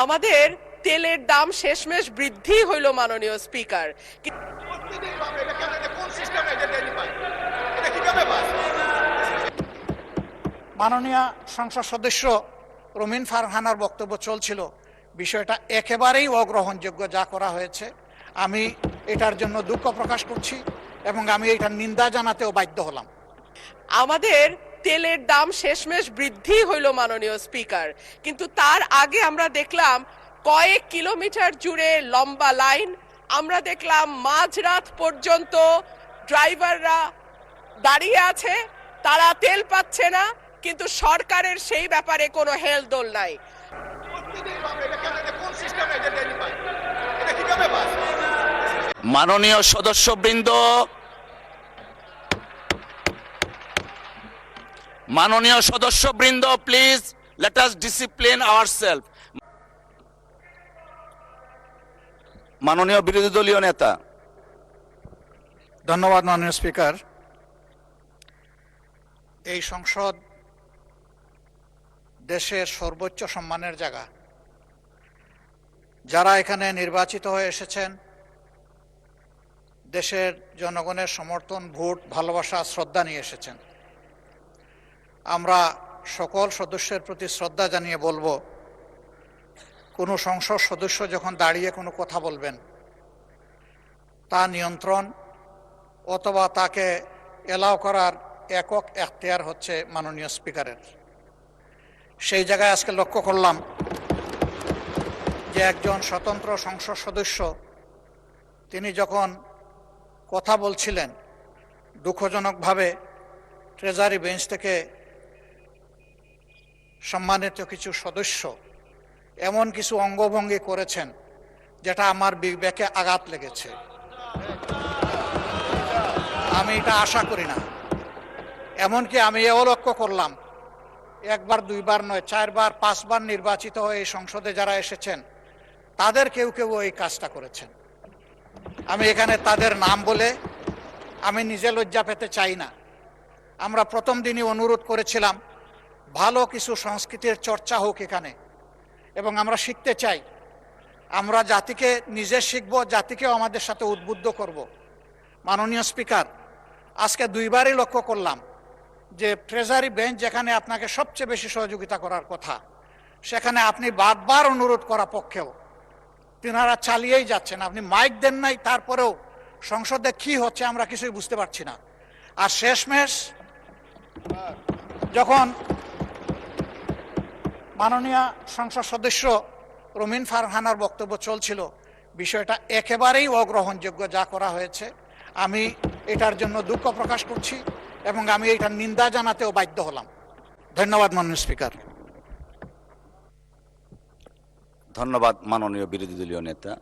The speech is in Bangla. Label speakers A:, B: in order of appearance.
A: আমাদের তেলের দাম শেষমেশ বৃদ্ধি হইল মাননীয় স্পিকার।
B: মাননীয় সংসদ সদস্য রুমিন ফারহানার বক্তব্য চলছিল, বিষয়টা একেবারেই অগ্রহণযোগ্য যা করা হয়েছে। আমি এটার জন্য দুঃখ প্রকাশ করছি এবং আমি এটার নিন্দা জানাতেও বাধ্য হলাম।
A: আমাদের তেলের দাম শেষমেশ বৃদ্ধি হইল মাননীয় স্পিকার, কিন্তু তার আগে আমরা দেখলাম কয়েক কিলোমিটার জুড়ে লম্বা লাইন। আমরা দেখলাম মাঝরাত পর্যন্ত ড্রাইভাররা দাঁড়িয়ে আছে, তারা তেল পাচ্ছে না, কিন্তু সরকারের সেই ব্যাপারে কোনো হেলদোল নাই।
C: মাননীয় সদস্যবৃন্দ, please let us discipline ourself. মাননীয় বিরোধী দলীয় নেতা।
B: ধন্যবাদ মাননীয় স্পিকার। এই সংসদ দেশের সর্বোচ্চ সম্মানের জায়গা। যারা এখানে নির্বাচিত হয়ে এসেছেন, দেশের জনগণের সমর্থন, ভোট, ভালোবাসা, শ্রদ্ধা নিয়ে এসেছেন। আমরা সকল সদস্যের প্রতি শ্রদ্ধা জানিয়ে বলবো, কোনো সংসদ সদস্য যখন দাঁড়িয়ে কোনো কথা বলবেন, তা নিয়ন্ত্রণ অথবা তাকে এলাও করার একক এখতিয়ার হচ্ছে মাননীয় স্পিকারের। সেই জায়গায় আজকে লক্ষ্য করলাম যে একজন স্বতন্ত্র সংসদ সদস্য তিনি যখন কথা বলছিলেন, দুঃখজনকভাবে ট্রেজারি বেঞ্চ থেকে সম্মানিত কিছু সদস্য এমন কিছু অঙ্গভঙ্গি করেছেন যেটা আমার বিবেকে আঘাত লেগেছে। আমি এটা আশা করি না। এমনকি আমি এও লক্ষ্য করলাম, একবার দুইবার নয়, 4 বার 5 বার নির্বাচিত হয়ে এই সংসদে যারা এসেছেন তাদের কেউ কেউ এই কাজটা করেছেন। আমি এখানে তাদের নাম বলে আমি নিজে লজ্জা পেতে চাই না। আমরা প্রথম দিনই অনুরোধ করেছিলাম ভালো কিছু সংস্কৃতির চর্চা হোক এখানে, এবং আমরা শিখতে চাই। আমরা জাতিকে নিজে শিখব, জাতিকেও আমাদের সাথে উদ্বুদ্ধ করব। মাননীয় স্পিকার, আজকে 2 বারই লক্ষ্য করলাম যে ট্রেজারি বেঞ্চ যেখানে আপনাকে সবচেয়ে বেশি সহযোগিতা করার কথা, সেখানে আপনি বারবার অনুরোধ করা পক্ষেও তিনারা চালিয়েই যাচ্ছেন। আপনি মাইক দেন নাই, তারপরেও সংসদে কি হচ্ছে আমরা কিছুই বুঝতে পারছি না। আর শেষমেশ যখন মাননীয় সংসদ সদস্য রুমিন ফারহানার বক্তব্য চলছিল, বিষয়টা একেবারেই অগ্রহণযোগ্য যা করা হয়েছে। আমি এটার জন্য দুঃখ প্রকাশ করছি এবং আমি এটার নিন্দা জানাতেও বাধ্য হলাম। ধন্যবাদ মাননীয় স্পিকার।
C: ধন্যবাদ মাননীয় বিরোধী দলীয় নেতা।